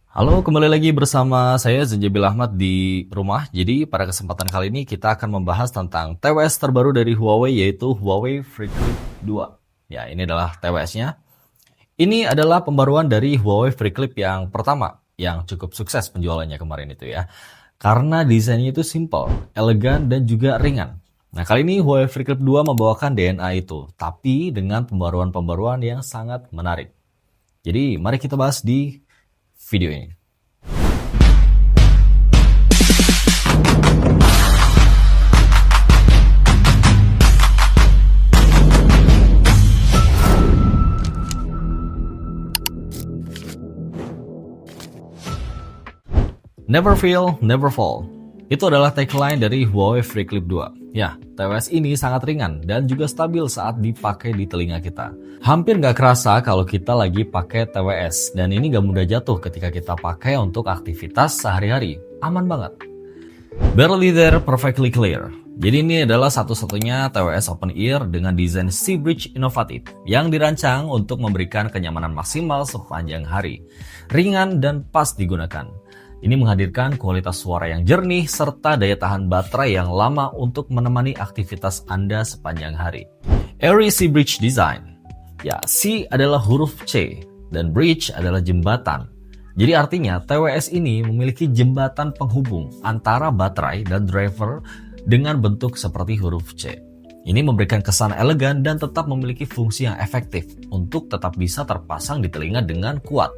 Halo, kembali lagi bersama saya Zenjabil Ahmad di rumah. Jadi pada kesempatan kali ini kita akan membahas tentang TWS terbaru dari Huawei, yaitu Huawei FreeClip 2. Ya, ini adalah TWS-nya. Ini adalah pembaruan dari Huawei FreeClip yang pertama, yang cukup sukses penjualannya kemarin itu ya. Karena desainnya itu simple, elegan, dan juga ringan. Nah, kali ini Huawei FreeClip 2 membawakan DNA itu, tapi dengan pembaruan-pembaruan yang sangat menarik. Jadi, mari kita bahas di video ini. Never fail, never fall. Itu adalah tagline dari Huawei FreeClip 2. Ya, TWS ini sangat ringan dan juga stabil saat dipakai di telinga kita. Hampir nggak kerasa kalau kita lagi pakai TWS, dan ini nggak mudah jatuh ketika kita pakai untuk aktivitas sehari-hari. Aman banget. Barely there, perfectly clear. Jadi ini adalah satu-satunya TWS open ear dengan desain C-Bridge inovatif yang dirancang untuk memberikan kenyamanan maksimal sepanjang hari. Ringan dan pas digunakan. Ini menghadirkan kualitas suara yang jernih serta daya tahan baterai yang lama untuk menemani aktivitas Anda sepanjang hari. Airy C-Bridge Design. Ya, C adalah huruf C dan bridge adalah jembatan. Jadi artinya TWS ini memiliki jembatan penghubung antara baterai dan driver dengan bentuk seperti huruf C. Ini memberikan kesan elegan dan tetap memiliki fungsi yang efektif untuk tetap bisa terpasang di telinga dengan kuat.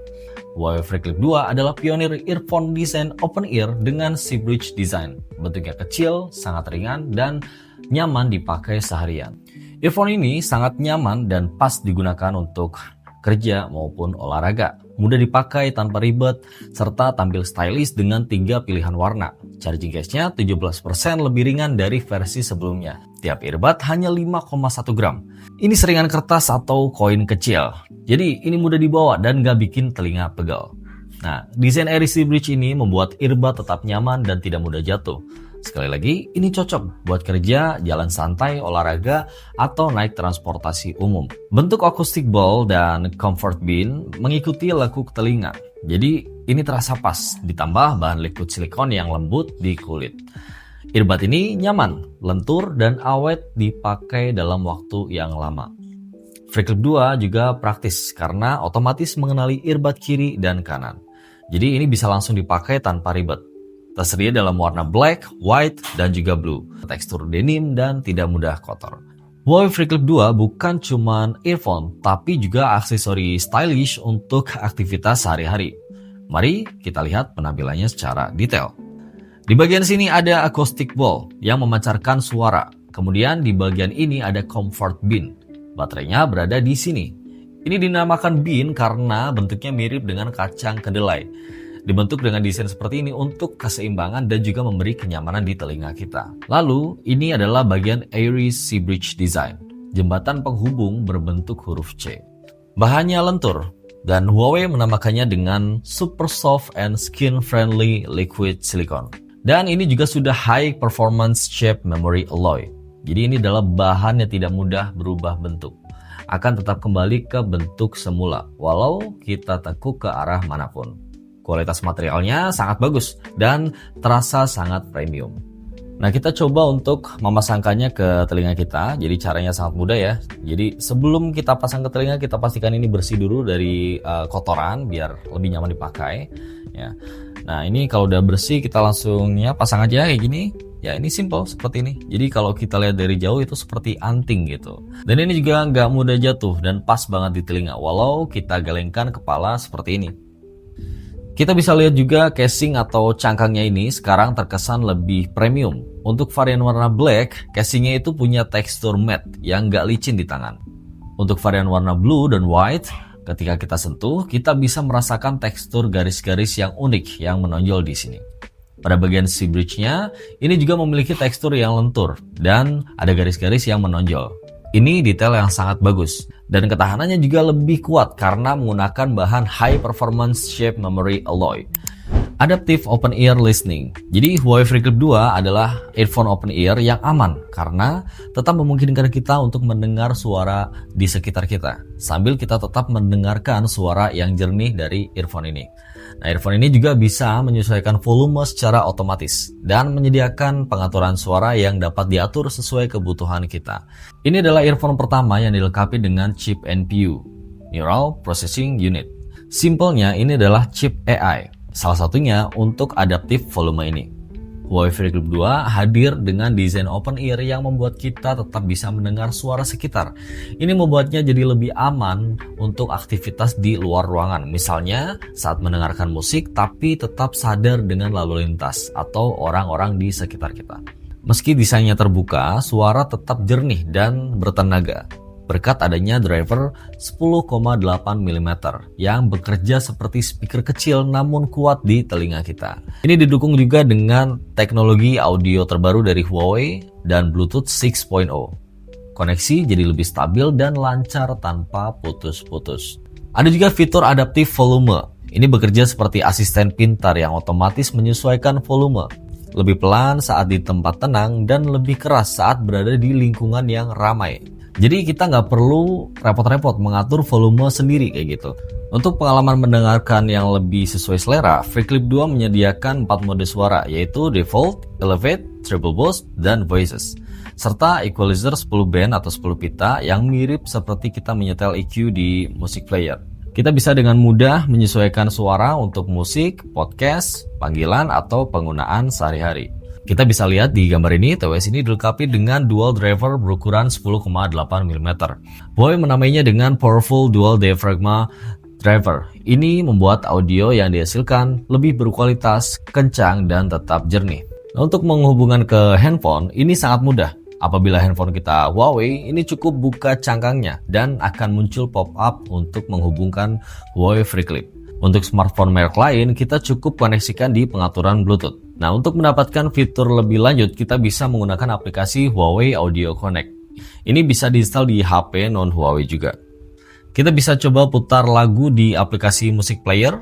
Huawei FreeClip 2 adalah pionir earphone desain open ear dengan C-Bridge design. Bentuknya kecil, sangat ringan, dan nyaman dipakai seharian. Earphone ini sangat nyaman dan pas digunakan untuk kerja maupun olahraga. Mudah dipakai tanpa ribet, serta tampil stylish dengan 3 pilihan warna. Charging case-nya 17% lebih ringan dari versi sebelumnya. Tiap earbud hanya 5,1 gram. Ini seringan kertas atau koin kecil. Jadi ini mudah dibawa dan gak bikin telinga pegal. Nah, desain Airy C-Bridge ini membuat earbud tetap nyaman dan tidak mudah jatuh. Sekali lagi, ini cocok buat kerja, jalan santai, olahraga, atau naik transportasi umum. Bentuk acoustic ball dan comfort bean mengikuti lekuk telinga. Jadi ini terasa pas, ditambah bahan liquid silikon yang lembut di kulit. Earbud ini nyaman, lentur, dan awet dipakai dalam waktu yang lama. FreeClip 2 juga praktis karena otomatis mengenali earbud kiri dan kanan. Jadi ini bisa langsung dipakai tanpa ribet. Tersedia dalam warna black, white, dan juga blue. Tekstur denim dan tidak mudah kotor. Huawei FreeClip 2 bukan cuma earphone, tapi juga aksesori stylish untuk aktivitas sehari-hari. Mari kita lihat penampilannya secara detail. Di bagian sini ada acoustic ball yang memancarkan suara. Kemudian di bagian ini ada comfort bean. Baterainya berada di sini. Ini dinamakan bean karena bentuknya mirip dengan kacang kedelai. Dibentuk dengan desain seperti ini untuk keseimbangan dan juga memberi kenyamanan di telinga kita. Lalu, ini adalah bagian Airy C-Bridge Design, jembatan penghubung berbentuk huruf C. Bahannya lentur, dan Huawei menamakannya dengan Super Soft and Skin Friendly Liquid Silicone. Dan ini juga sudah High Performance Shape Memory Alloy. Jadi ini adalah bahan yang tidak mudah berubah bentuk. Akan tetap kembali ke bentuk semula, walau kita tekuk ke arah manapun. Kualitas materialnya sangat bagus dan terasa sangat premium. Nah, kita coba untuk memasangkannya ke telinga kita. Jadi caranya sangat mudah ya. Jadi sebelum kita pasang ke telinga, kita pastikan ini bersih dulu dari kotoran biar lebih nyaman dipakai. Ya. Nah, ini kalau udah bersih kita langsung ya pasang aja kayak gini. Ya, ini simple seperti ini. Jadi kalau kita lihat dari jauh itu seperti anting gitu. Dan ini juga nggak mudah jatuh dan pas banget di telinga walau kita gelengkan kepala seperti ini. Kita bisa lihat juga casing atau cangkangnya ini sekarang terkesan lebih premium. Untuk varian warna black, casingnya itu punya tekstur matte yang nggak licin di tangan. Untuk varian warna blue dan white, ketika kita sentuh, kita bisa merasakan tekstur garis-garis yang unik yang menonjol di sini. Pada bagian C-Bridge-nya, ini juga memiliki tekstur yang lentur dan ada garis-garis yang menonjol. Ini detail yang sangat bagus dan ketahanannya juga lebih kuat karena menggunakan bahan High Performance Shape Memory Alloy. Adaptive Open Ear Listening. Jadi Huawei FreeClip 2 adalah earphone open ear yang aman karena tetap memungkinkan kita untuk mendengar suara di sekitar kita sambil kita tetap mendengarkan suara yang jernih dari earphone ini. Nah, earphone ini juga bisa menyesuaikan volume secara otomatis dan menyediakan pengaturan suara yang dapat diatur sesuai kebutuhan kita. Ini adalah earphone pertama yang dilengkapi dengan chip NPU, Neural Processing Unit. Simpelnya, ini adalah chip AI, salah satunya untuk adaptive volume ini. Huawei Freeclip 2 hadir dengan desain open ear yang membuat kita tetap bisa mendengar suara sekitar. Ini membuatnya jadi lebih aman untuk aktivitas di luar ruangan. Misalnya saat mendengarkan musik tapi tetap sadar dengan lalu lintas atau orang-orang di sekitar kita. Meski desainnya terbuka, suara tetap jernih dan bertenaga berkat adanya driver 10,8 mm yang bekerja seperti speaker kecil namun kuat di telinga kita. Ini didukung juga dengan teknologi audio terbaru dari Huawei dan Bluetooth 6.0. Koneksi jadi lebih stabil dan lancar tanpa putus-putus. Ada juga fitur adaptive volume. Ini bekerja seperti asisten pintar yang otomatis menyesuaikan volume. Lebih pelan saat di tempat tenang dan lebih keras saat berada di lingkungan yang ramai. Jadi kita nggak perlu repot-repot mengatur volume sendiri kayak gitu. Untuk pengalaman mendengarkan yang lebih sesuai selera, Freeclip 2 menyediakan 4 mode suara, yaitu Default, Elevate, Treble Boost, dan Voices. Serta equalizer 10 band atau 10 pita yang mirip seperti kita menyetel EQ di music player. Kita bisa dengan mudah menyesuaikan suara untuk musik, podcast, panggilan, atau penggunaan sehari-hari. Kita bisa lihat di gambar ini, TWS ini dilengkapi dengan dual driver berukuran 10,8 mm. Huawei menamainya dengan Powerful Dual Diaphragma Driver. Ini membuat audio yang dihasilkan lebih berkualitas, kencang, dan tetap jernih. Nah, untuk menghubungkan ke handphone, ini sangat mudah. Apabila handphone kita Huawei, ini cukup buka cangkangnya dan akan muncul pop-up untuk menghubungkan Huawei Freeclip. Untuk smartphone merek lain, kita cukup koneksikan di pengaturan Bluetooth. Nah, untuk mendapatkan fitur lebih lanjut, kita bisa menggunakan aplikasi Huawei Audio Connect. Ini bisa diinstal di HP non-Huawei juga. Kita bisa coba putar lagu di aplikasi music player.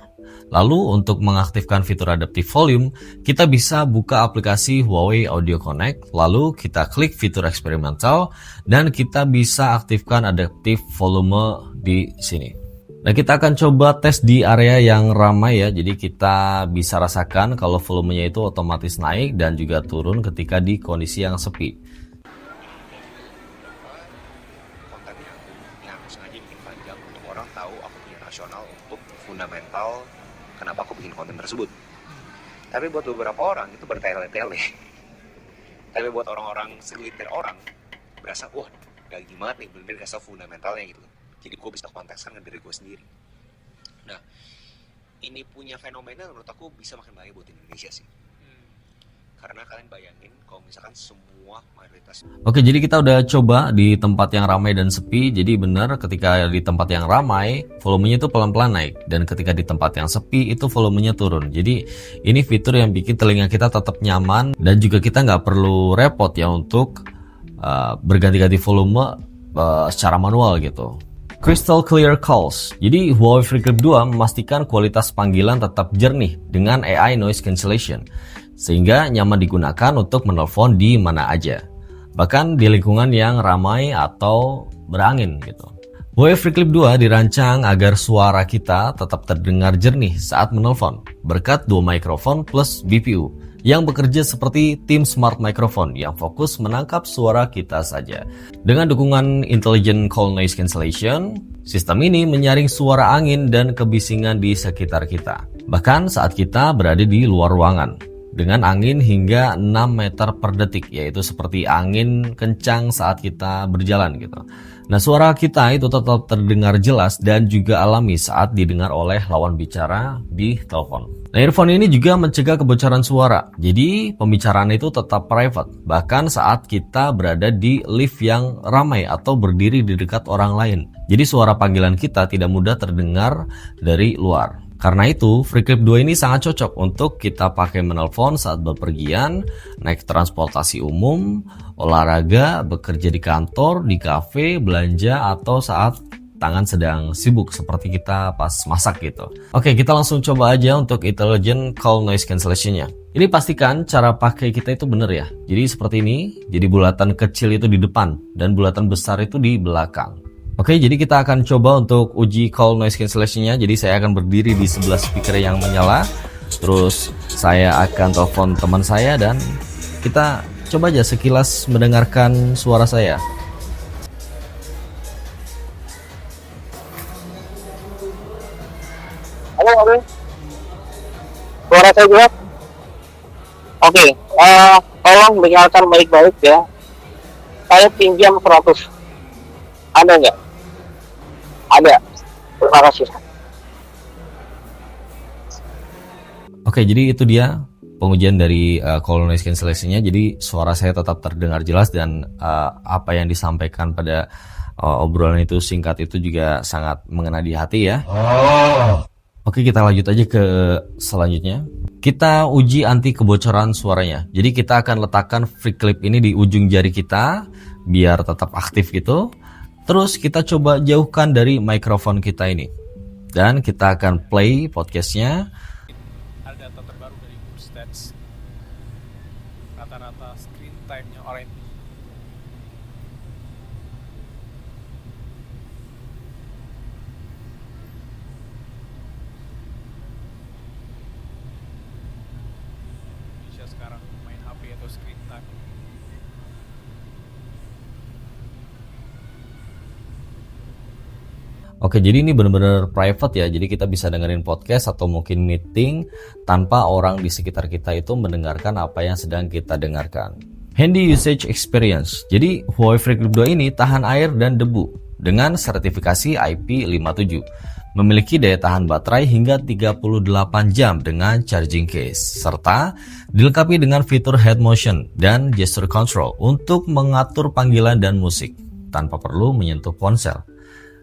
Lalu, untuk mengaktifkan fitur adaptive volume, kita bisa buka aplikasi Huawei Audio Connect, lalu kita klik fitur eksperimental, dan kita bisa aktifkan adaptive volume di sini. Nah, kita akan coba tes di area yang ramai ya, jadi kita bisa rasakan kalau volumenya itu otomatis naik dan juga turun ketika di kondisi yang sepi. Kontennya yang sengaja bikin panjang untuk orang tahu aku punya rasional untuk fundamental kenapa aku bikin konten tersebut. Tapi buat beberapa orang itu bertele-tele. Tapi buat orang-orang segelintir orang berasa wah gak gimana nih, bener-bener gak tahu fundamentalnya gitu. Jadi gue bisa kontekskan dengan diri gue sendiri. Nah, ini punya fenomena menurut aku bisa makin bahaya buat Indonesia sih. Karena kalian bayangin kalau misalkan semua mayoritas. Oke, jadi kita udah coba di tempat yang ramai dan sepi. Jadi benar ketika di tempat yang ramai volumenya itu pelan-pelan naik, dan ketika di tempat yang sepi itu volumenya turun. Jadi ini fitur yang bikin telinga kita tetap nyaman dan juga kita nggak perlu repot ya untuk berganti-ganti volume secara manual gitu. Crystal Clear Calls. Jadi Huawei Freeclip 2 memastikan kualitas panggilan tetap jernih dengan AI Noise Cancellation, sehingga nyaman digunakan untuk menelpon di mana aja, bahkan di lingkungan yang ramai atau berangin gitu. Huawei Freeclip 2 dirancang agar suara kita tetap terdengar jernih saat menelpon berkat dua mikrofon plus BPU yang bekerja seperti tim smart microphone yang fokus menangkap suara kita saja. Dengan dukungan Intelligent Call Noise Cancellation, sistem ini menyaring suara angin dan kebisingan di sekitar kita, bahkan saat kita berada di luar ruangan. Dengan angin hingga 6 meter per detik, yaitu seperti angin kencang saat kita berjalan gitu. Nah, suara kita itu tetap terdengar jelas dan juga alami saat didengar oleh lawan bicara di telepon. Nah, earphone ini juga mencegah kebocoran suara. Jadi, pembicaraan itu tetap private, bahkan saat kita berada di lift yang ramai atau berdiri di dekat orang lain. Jadi, suara panggilan kita tidak mudah terdengar dari luar. Karena itu, Freeclip 2 ini sangat cocok untuk kita pakai menelpon saat bepergian, naik transportasi umum, olahraga, bekerja di kantor, di kafe, belanja, atau saat tangan sedang sibuk seperti kita pas masak gitu. Oke, kita langsung coba aja untuk Intelligent Call Noise Cancellation-nya. Ini pastikan cara pakai kita itu benar ya. Jadi seperti ini, jadi bulatan kecil itu di depan dan bulatan besar itu di belakang. Oke, jadi kita akan coba untuk uji call noise cancellation-nya. Jadi saya akan berdiri di sebelah speaker yang menyala. Terus saya akan telepon teman saya dan kita coba aja sekilas mendengarkan suara saya. Halo, halo. Suara saya jelas? Oke, tolong dengarkan baik-baik ya. Saya pinjam 100. Ada nggak? Ada. Terima kasih. Oke, jadi itu dia pengujian dari call noise cancellation-nya. Jadi suara saya tetap terdengar jelas dan apa yang disampaikan pada obrolan itu singkat itu juga sangat mengena di hati ya. Oke, kita lanjut aja ke selanjutnya. Kita uji anti kebocoran suaranya. Jadi kita akan letakkan free clip ini di ujung jari kita biar tetap aktif gitu. Terus kita coba jauhkan dari mikrofon kita ini. Dan kita akan play podcastnya. Ada data terbaru dari Good Stats. Rata-rata screen time-nya orang Indonesia sekarang main HP atau screen time. Oke, jadi ini benar-benar private ya. Jadi kita bisa dengerin podcast atau mungkin meeting tanpa orang di sekitar kita itu mendengarkan apa yang sedang kita dengarkan. Handy Usage Experience. Jadi Huawei FreeClip 2 ini tahan air dan debu dengan sertifikasi IP57. Memiliki daya tahan baterai hingga 38 jam dengan charging case, serta dilengkapi dengan fitur head motion dan gesture control untuk mengatur panggilan dan musik tanpa perlu menyentuh ponsel.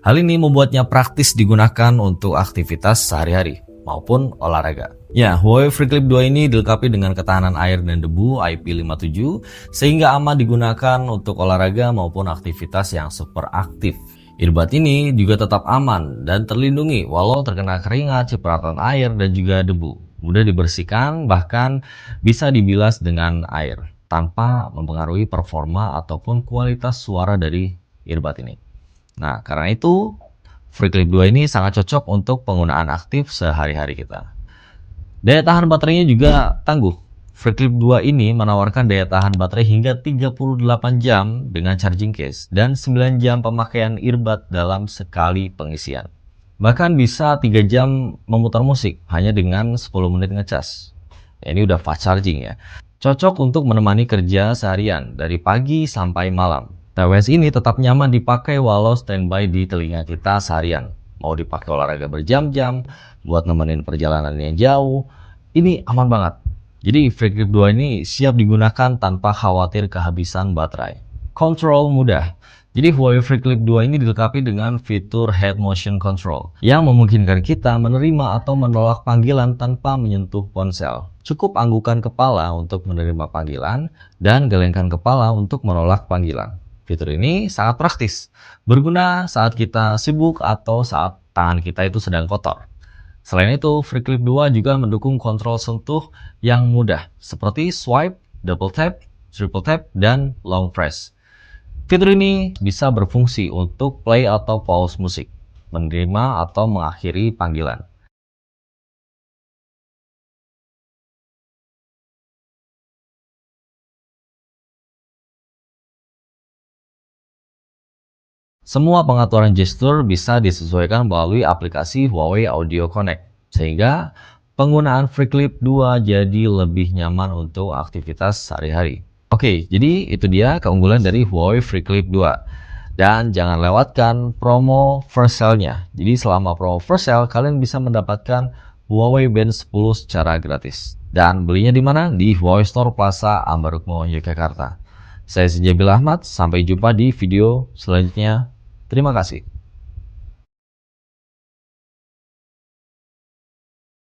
Hal ini membuatnya praktis digunakan untuk aktivitas sehari-hari maupun olahraga. Ya, Huawei FreeClip 2 ini dilengkapi dengan ketahanan air dan debu IP57 sehingga aman digunakan untuk olahraga maupun aktivitas yang super aktif. Earbud ini juga tetap aman dan terlindungi walau terkena keringat, cipratan air dan juga debu. Mudah dibersihkan, bahkan bisa dibilas dengan air tanpa mempengaruhi performa ataupun kualitas suara dari earbud ini. Nah, karena itu FreeClip 2 ini sangat cocok untuk penggunaan aktif sehari-hari kita. Daya tahan baterainya juga tangguh. FreeClip 2 ini menawarkan daya tahan baterai hingga 38 jam dengan charging case dan 9 jam pemakaian earbud dalam sekali pengisian. Bahkan bisa 3 jam memutar musik hanya dengan 10 menit ngecas. Ya, ini udah fast charging ya. Cocok untuk menemani kerja seharian dari pagi sampai malam. TWS ini tetap nyaman dipakai walau standby di telinga kita seharian. Mau dipakai olahraga berjam-jam, buat nemenin perjalanan yang jauh, ini aman banget. Jadi FreeClip 2 ini siap digunakan tanpa khawatir kehabisan baterai. Control mudah. Jadi Huawei FreeClip 2 ini dilengkapi dengan fitur head motion control yang memungkinkan kita menerima atau menolak panggilan tanpa menyentuh ponsel. Cukup anggukan kepala untuk menerima panggilan dan gelengkan kepala untuk menolak panggilan. Fitur ini sangat praktis, berguna saat kita sibuk atau saat tangan kita itu sedang kotor. Selain itu, FreeClip 2 juga mendukung kontrol sentuh yang mudah, seperti swipe, double tap, triple tap, dan long press. Fitur ini bisa berfungsi untuk play atau pause musik, menerima atau mengakhiri panggilan. Semua pengaturan gestur bisa disesuaikan melalui aplikasi Huawei Audio Connect, sehingga penggunaan FreeClip 2 jadi lebih nyaman untuk aktivitas sehari-hari. Oke, jadi itu dia keunggulan dari Huawei FreeClip 2. Dan jangan lewatkan promo first sale-nya. Jadi selama promo first sale, kalian bisa mendapatkan Huawei Band 10 secara gratis. Dan belinya di mana? Di Huawei Store Plaza Ambarukmo, Yogyakarta. Saya Sinjabil Ahmad, sampai jumpa di video selanjutnya. Terima kasih.